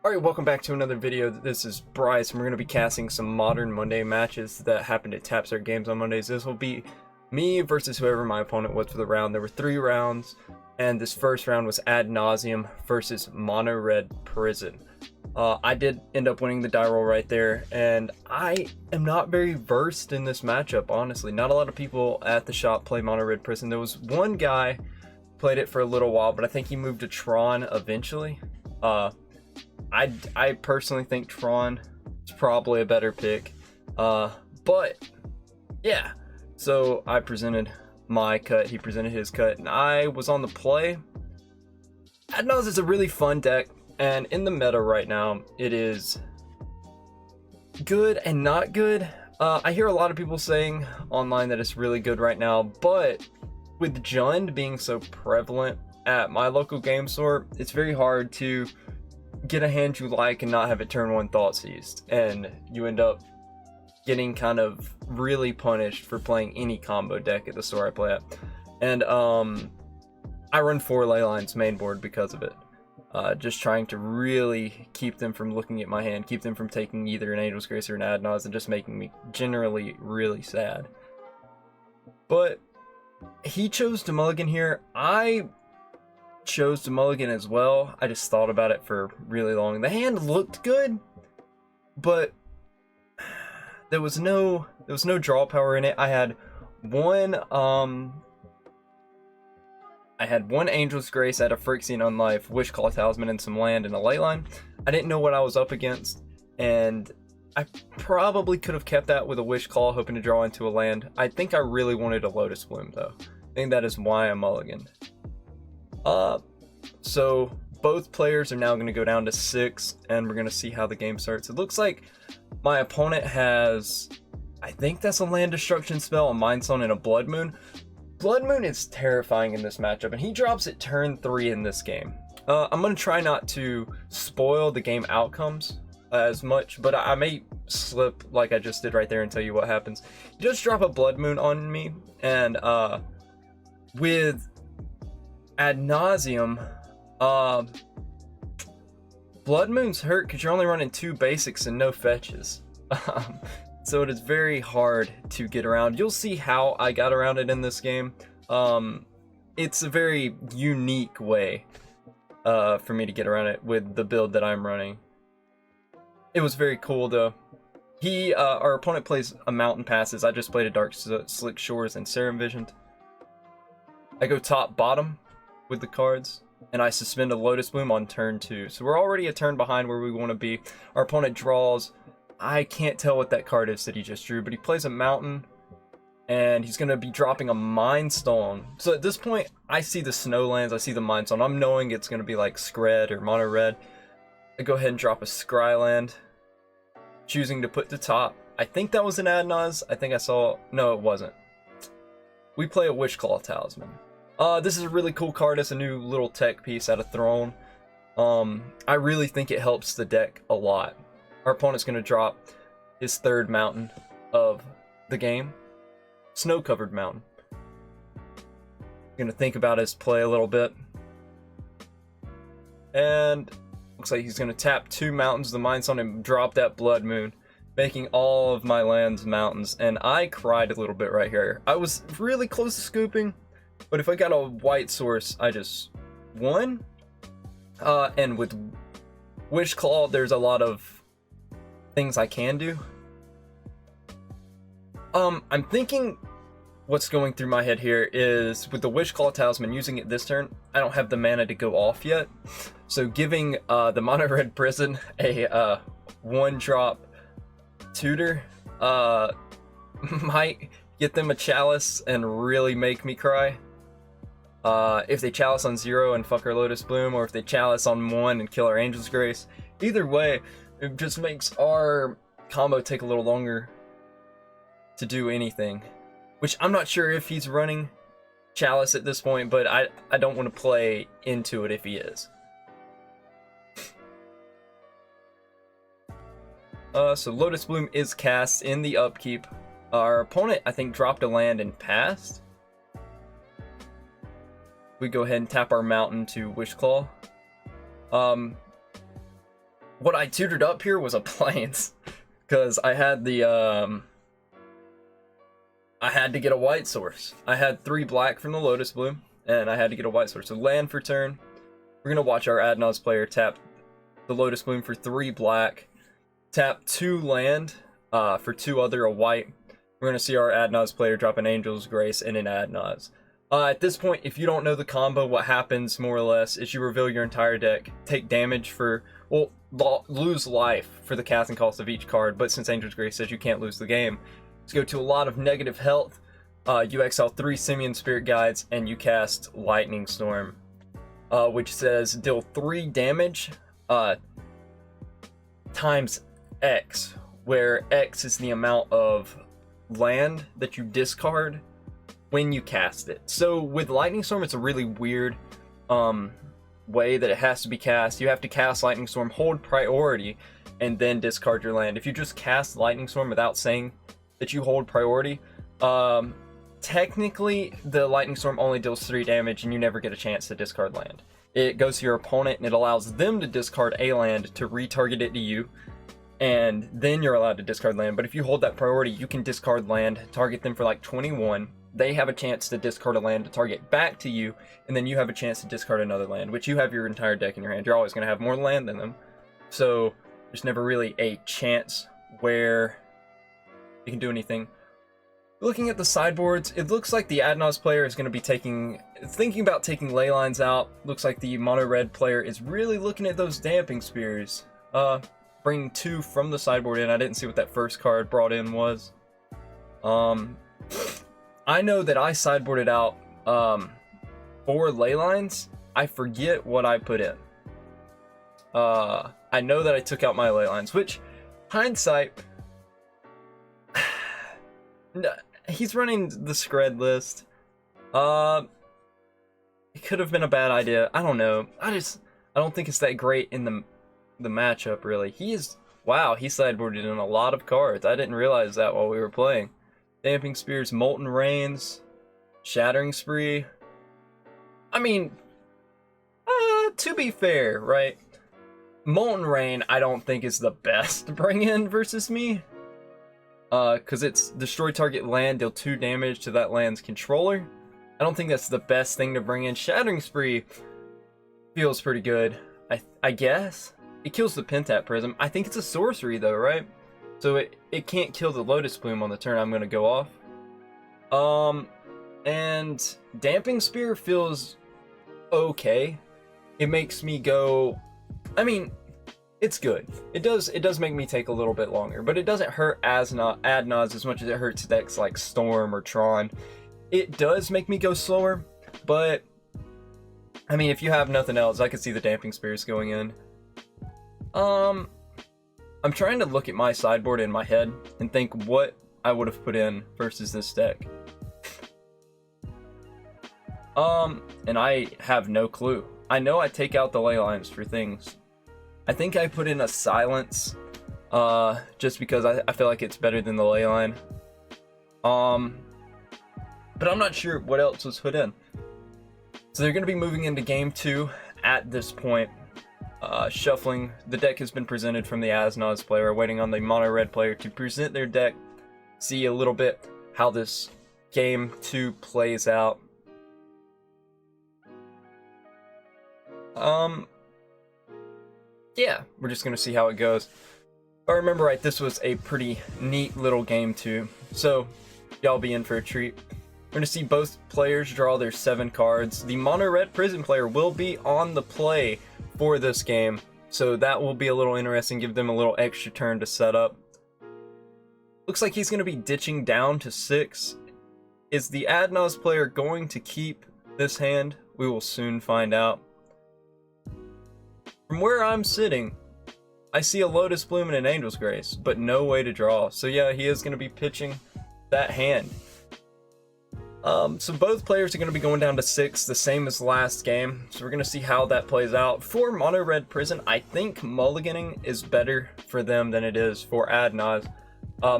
Alright, welcome back to another video. This is Bryce, and we're going to be casting some modern Monday matches that happen at Tapstart Games on Mondays. This will be me versus whoever my opponent was for the round. There were 3 rounds, and this first round was Ad Nauseam versus Mono Red Prison. I did end up winning the die roll right there, and I am not very versed in this matchup, honestly. Not a lot of people at the shop play Mono Red Prison. There was one guy who played it for a little while, but I think he moved to Tron eventually. I personally think Tron is probably a better pick, but yeah, so I presented my cut, he presented his cut, and I was on the play. Ad Nauseam is a really fun deck, and in the meta right now, it is good and not good. I hear a lot of people saying online that it's really good right now, but with Jund being so prevalent at my local game store, it's very hard to get a hand you like and not have it turn 1 Thoughtseized, and you end up getting kind of really punished for playing any combo deck at the store I play at. And I run 4 ley lines main board because of it, just trying to really keep them from looking at my hand, keep them from taking either an Angel's Grace or an Ad Nauseam, and just making me generally really sad. But he chose to mulligan here. I chose to mulligan as well. I just thought about it for really long. The hand looked good, but there was no draw power in it. I had one Angel's Grace at a Phyrexian Unlife, Wishclaw Talisman, and some land and a ley line. I didn't know what I was up against, and I probably could have kept that with a Wishclaw, hoping to draw into a land. I think I really wanted a Lotus Bloom though. I think that is why I mulliganed. So both players are now going to go down to 6, and we're going to see how the game starts. It looks like my opponent has, I think that's a land destruction spell, a Mind Stone, and a Blood Moon. Blood Moon is terrifying in this matchup, and he drops at turn 3 in this game. I'm going to try not to spoil the game outcomes as much, but I may slip like I just did right there and tell you what happens. He does drop a Blood Moon on me, and with Ad Nauseam, Blood Moon's hurt because you're only running 2 basics and no fetches. So it is very hard to get around. You'll see how I got around it in this game. It's a very unique way for me to get around it with the build that I'm running. It was very cool though. Our opponent plays a Mountain Passes. I just played a Dark Slick Shores and Serum Visioned. I go top bottom with the cards, and I suspend a Lotus Bloom on turn 2. So we're already a turn behind where we want to be. Our opponent draws. I can't tell what that card is that he just drew, but he plays a Mountain, and he's going to be dropping a Mind Stone. So at this point, I see the Snowlands, I see the Mind Stone. I'm knowing it's going to be like Skred or Mono Red. I go ahead and drop a Scryland, choosing to put to top. I think that was an Ad Nauseam. I think I saw... No, it wasn't. We play a Wishclaw Talisman. This is a really cool card. It's a new little tech piece out of Throne. I really think it helps the deck a lot. Our opponent's going to drop his 3rd mountain of the game. Snow-covered mountain. Going to think about his play a little bit. And looks like he's going to tap 2 mountains, the Mind Stone, and drop that Blood Moon, making all of my lands mountains. And I cried a little bit right here. I was really close to scooping, but if I got a white source, I just won. And with Wishclaw, there's a lot of things I can do. I'm thinking what's going through my head here is with the Wishclaw Talisman, using it this turn, I don't have the mana to go off yet. So giving the Mono Red Prison a 1-drop tutor might get them a Chalice and really make me cry. If they Chalice on 0 and fuck our Lotus Bloom, or if they Chalice on 1 and kill our Angel's Grace. Either way, it just makes our combo take a little longer to do anything. Which I'm not sure if he's running Chalice at this point, but I don't want to play into it if he is. So Lotus Bloom is cast in the upkeep. Our opponent, I think, dropped a land and passed. We go ahead and tap our mountain to Wishclaw. what I tutored up here was a Plains, because I had the I had to get a white source. I had 3 black from the Lotus Bloom, and I had to get a white source. So land for turn. We're gonna watch our Adnaz player tap the Lotus Bloom for 3 black, tap 2 land for 2 other a white. We're gonna see our Adnaz player drop an Angel's Grace and an Adnaz. At this point, if you don't know the combo, what happens more or less is you reveal your entire deck, take damage for, well, lose life for the casting cost of each card, but since Angel's Grace says you can't lose the game, let's go to a lot of negative health. You exile 3 Simian Spirit Guides, and you cast Lightning Storm, which says deal 3 damage times X, where X is the amount of land that you discard when you cast it. So with Lightning Storm, it's a really weird way that it has to be cast. You have to cast Lightning Storm, hold priority, and then discard your land. If you just cast Lightning Storm without saying that you hold priority, technically the Lightning Storm only deals 3 damage and you never get a chance to discard land. It goes to your opponent and it allows them to discard a land to retarget it to you, and then you're allowed to discard land. But if you hold that priority, you can discard land, target them for like 21. They have a chance to discard a land to target back to you, and then you have a chance to discard another land, which you have your entire deck in your hand. You're always going to have more land than them. So there's never really a chance where you can do anything. Looking at the sideboards, it looks like the Adnaz player is going to be thinking about taking Leylines out. Looks like the mono red player is really looking at those Damping Spears. Bringing 2 from the sideboard in. I didn't see what that first card brought in was. I know that I sideboarded out 4 Leylines. I forget what I put in. I know that I took out my Leylines, which, hindsight, he's running the Scred list. It could have been a bad idea. I don't know. I don't think it's that great in the matchup, really. Wow, he sideboarded in a lot of cards. I didn't realize that while we were playing. Damping Spears, Molten Rains, Shattering Spree. I mean, to be fair, right? Molten Rain, I don't think is the best to bring in versus me. Because it's destroy target land, deal 2 damage to that land's controller. I don't think that's the best thing to bring in. Shattering Spree feels pretty good, I guess. It kills the Pentat Prism. I think it's a sorcery though, right? So it can't kill the Lotus Bloom on the turn I'm gonna go off. And Damping Spear feels okay. It makes me go, I mean, it's good. It does make me take a little bit longer, but it doesn't hurt Adnaz as much as it hurts decks like Storm or Tron. It does make me go slower, but I mean, if you have nothing else, I could see the Damping Spears going in. I'm trying to look at my sideboard in my head and think what I would have put in versus this deck. And I have no clue. I know I take out the Leylines for things. I think I put in a Silence, just because I feel like it's better than the Leyline. But I'm not sure what else was put in. So they're going to be moving into game 2 at this point. Shuffling. The deck has been presented from the Adnaz player, waiting on the mono red player to present their deck, see a little bit how this game 2 plays out. Yeah, we're just gonna see how it goes. If I remember right, this was a pretty neat little game 2, so y'all be in for a treat. We're gonna see both players draw their 7 cards. The mono red prison player will be on the play for this game, so that will be a little interesting, give them a little extra turn to set up. Looks like he's going to be ditching down to 6. Is the Adnaz player going to keep this hand? We will soon find out. From where I'm sitting, I see a Lotus Bloom and an Angel's Grace, but no way to draw. So yeah, he is going to be pitching that hand. So both players are going to be going down to 6, the same as last game. So we're going to see how that plays out. For Mono Red Prison, I think mulliganing is better for them than it is for Adnaz.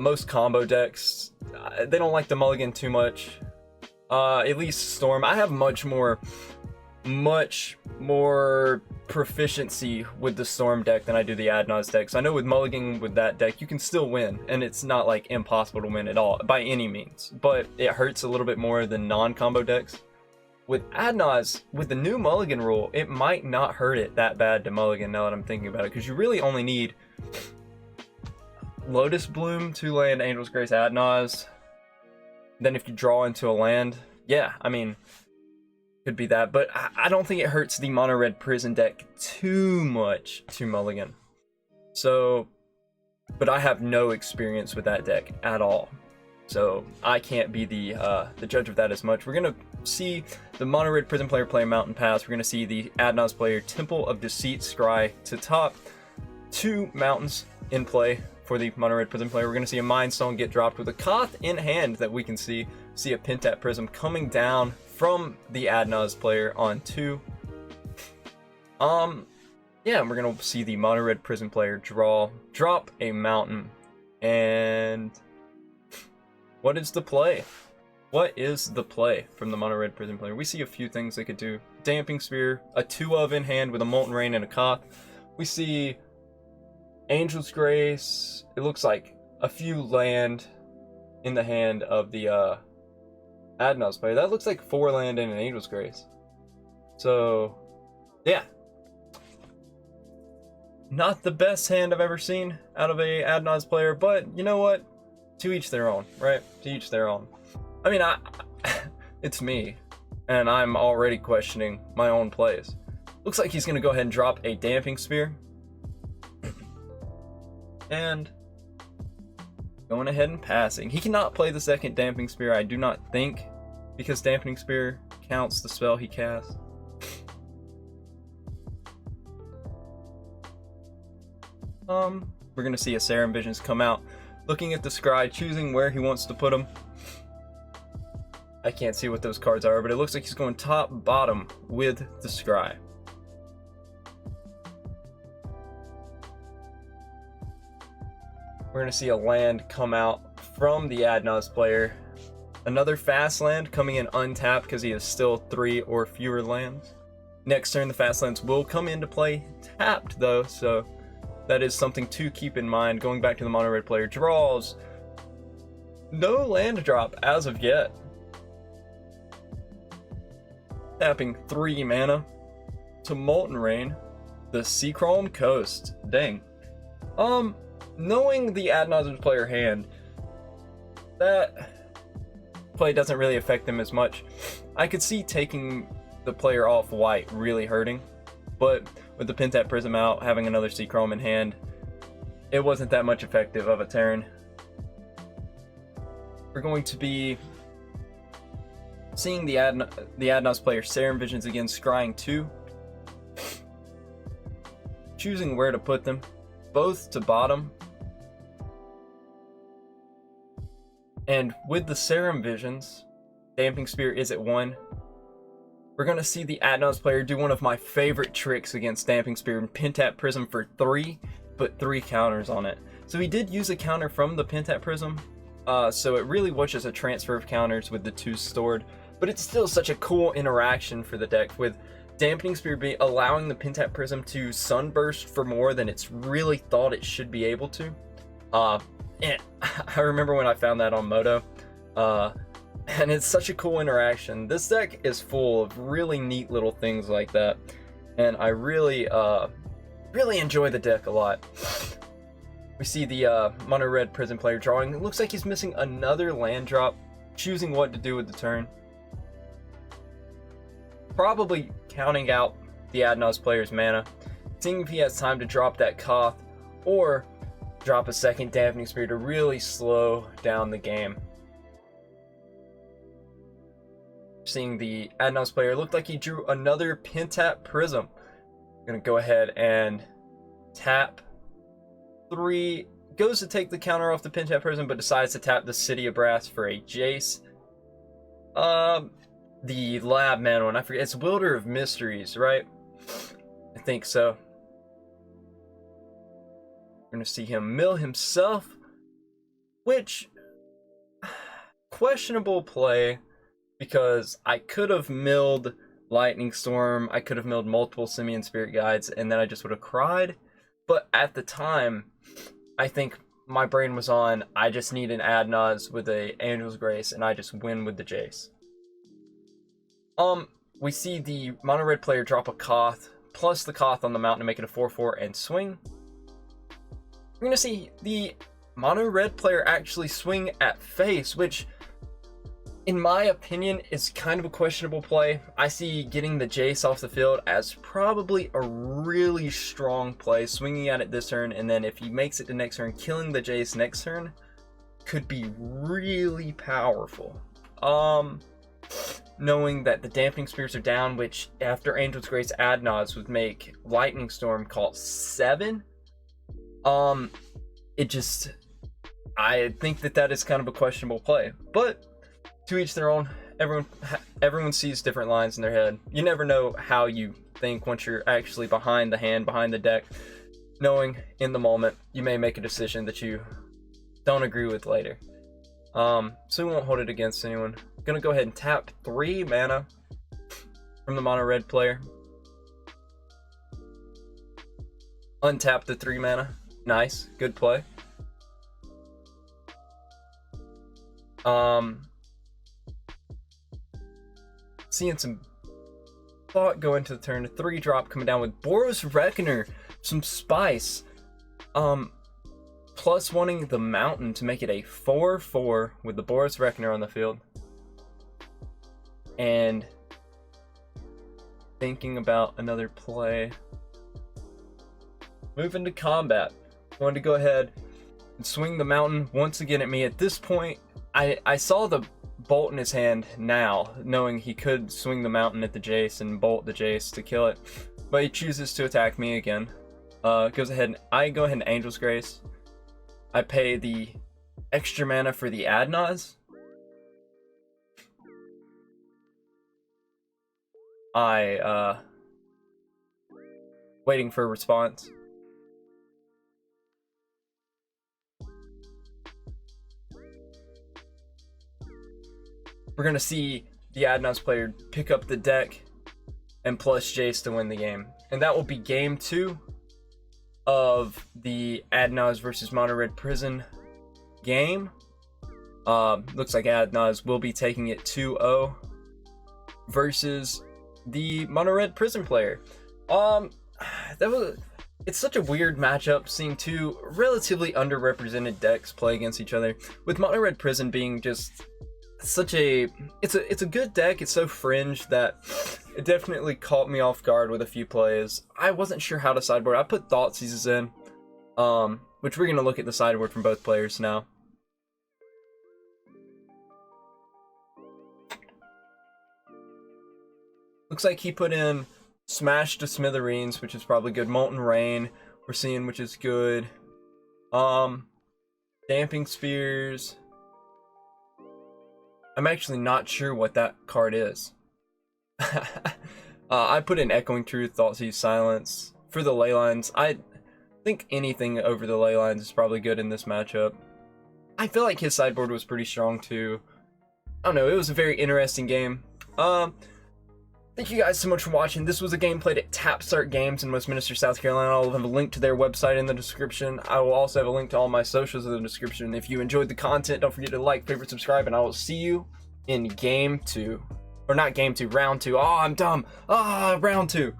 Most combo decks, they don't like the mulligan too much. At least Storm. I have much more much more proficiency with the Storm deck than I do the Adnaz deck. So I know with mulliganing with that deck, you can still win, and it's not like impossible to win at all by any means, but it hurts a little bit more than non-combo decks. With Adnaz, with the new mulligan rule, it might not hurt it that bad to mulligan now that I'm thinking about it, because you really only need Lotus Bloom, 2-land, Angel's Grace, Adnaz. Then if you draw into a land, yeah, I mean, could be that, but I don't think it hurts the mono red prison deck too much to mulligan. So, but I have no experience with that deck at all, so I can't be the judge of that as much. We're gonna see the mono red prison player play Mountain Pass. We're gonna see the Adnaz player Temple of Deceit scry to top 2 mountains in play for the mono red prison player. We're gonna see a Mind Stone get dropped with a Koth in hand that we can see a Pentat Prism coming down from the Adnaz player on 2. Yeah, and we're gonna see the mono red prison player drop a mountain. And what is the play? What is the play from the mono red prison player? We see a few things they could do. Damping Spear, a 2-of in hand with a Molten Rain and a Koth. We see Angel's Grace. It looks like a few land in the hand of the Adnaz player. That looks like 4 land and an Angel's Grace. So, yeah. Not the best hand I've ever seen out of a Adnaz player, but you know what? To each their own, right? To each their own. I mean, it's me, and I'm already questioning my own plays. Looks like he's going to go ahead and drop a Damping Spear. And going ahead and passing. He cannot play the second Damping Spear, I do not think, because Damping Spear counts the spell he casts. We're gonna see a Serum Visions come out, looking at the scry, choosing where he wants to put them. I can't see what those cards are, but it looks like he's going top bottom with the scry. We're gonna see a land come out from the Adnaz player. Another fast land coming in untapped because he has still 3 or fewer lands. Next turn, the fast lands will come into play tapped though, so that is something to keep in mind. Going back to the mono red player draws. No land drop as of yet. Tapping 3 mana to Molten Rain, the Seachrome Coast. Dang. Knowing the Adnaz player hand, that play doesn't really affect them as much. I could see taking the player off white really hurting, but with the Pentat Prism out, having another Seachrome in hand, it wasn't that much effective of a turn. We're going to be seeing the Adnaz player Serum Visions again, scrying 2. Choosing where to put them, both to bottom. And with the Serum Visions, Damping Spear is at 1. We're going to see the Adnaz player do one of my favorite tricks against Damping Spear and Pentat Prism for 3, put 3 counters on it. So he did use a counter from the Pentat Prism, so it really was just a transfer of counters with the 2 stored, but it's still such a cool interaction for the deck, with Dampening Spear allowing the Pentat Prism to sunburst for more than it's really thought it should be able to. And I remember when I found that on Moto, and it's such a cool interaction. This deck is full of really neat little things like that, and I really enjoy the deck a lot. We see the mono red prison player drawing. It looks like he's missing another land drop, choosing what to do with the turn. Probably counting out the Adnaz player's mana, seeing if he has time to drop that Koth or drop a second Dampening Spear to really slow down the game. Seeing the Adnaz player looked like he drew another Pentat Prism. I'm gonna go ahead and tap 3. Goes to take the counter off the Pentat Prism, but decides to tap the City of Brass for a Jace. The Lab Man one, I forget. It's Wielder of Mysteries, right? I think so. We're gonna see him mill himself, which questionable play, because I could have milled Lightning Storm. I could have milled multiple Simian Spirit Guides, and then I just would have cried. But at the time, I think my brain was on, I just need an Adnaz with a Angel's Grace, and I just win with the Jace. We see the mono red player drop a Koth, plus the Koth on the mountain to make it a 4/4 and swing. We're gonna see the mono red player actually swing at face, which in my opinion is kind of a questionable play. I see getting the Jace off the field as probably a really strong play, swinging at it this turn, and then if he makes it to next turn, killing the Jace next turn could be really powerful. Knowing that the Dampening Spirits are down, which after Angel's Grace Adnaz would make Lightning Storm cost 7. I think that is kind of a questionable play, but to each their own. Everyone sees different lines in their head. You never know how you think once you're actually behind the hand, behind the deck. Knowing in the moment, you may make a decision that you don't agree with later. So we won't hold it against anyone. Gonna go ahead and tap 3 mana from the mono red player. Untap the 3 mana. Nice, good play. Seeing some thought go into the turn. A 3-drop coming down with Boros Reckoner, some spice. Plus wanting the mountain to make it a 4/4 with the Boros Reckoner on the field. And thinking about another play. Moving to combat. Wanted to go ahead and swing the mountain once again at me. At this point, I saw the bolt in his hand now, knowing he could swing the mountain at the Jace and bolt the Jace to kill it. But he chooses to attack me again. Goes ahead and I go ahead and Angel's Grace. I pay the extra mana for the Adnaz. Waiting for a response. We're gonna see the Adnaz player pick up the deck and plus Jace to win the game. And that will be game 2 of the Adnaz versus Mono Red Prison game. Looks like Adnaz will be taking it 2-0 versus the Mono Red Prison player. It's such a weird matchup seeing 2 relatively underrepresented decks play against each other, with Mono Red Prison being just such a it's a good deck. It's so fringe that it definitely caught me off guard with a few plays. I wasn't sure how to sideboard. I put Thoughtseizes in, which we're gonna look at the sideboard from both players now. Looks like he put in Smash to Smithereens, which is probably good. Molten Rain, we're seeing, which is good. Damping Spears. I'm actually not sure what that card is. I put in Echoing Truth, Thoughtseize Silence. For the Leylines, I think anything over the Leylines is probably good in this matchup. I feel like his sideboard was pretty strong too. I don't know, it was a very interesting game. Thank you guys so much for watching. This was a game played at Tap Start Games in Westminster, South Carolina. I'll have a link to their website in the description. I will also have a link to all my socials in the description. If you enjoyed the content, don't forget to like, favorite, subscribe, and I will see you in game 2. Or not game 2, round 2. Oh, I'm dumb. Round 2.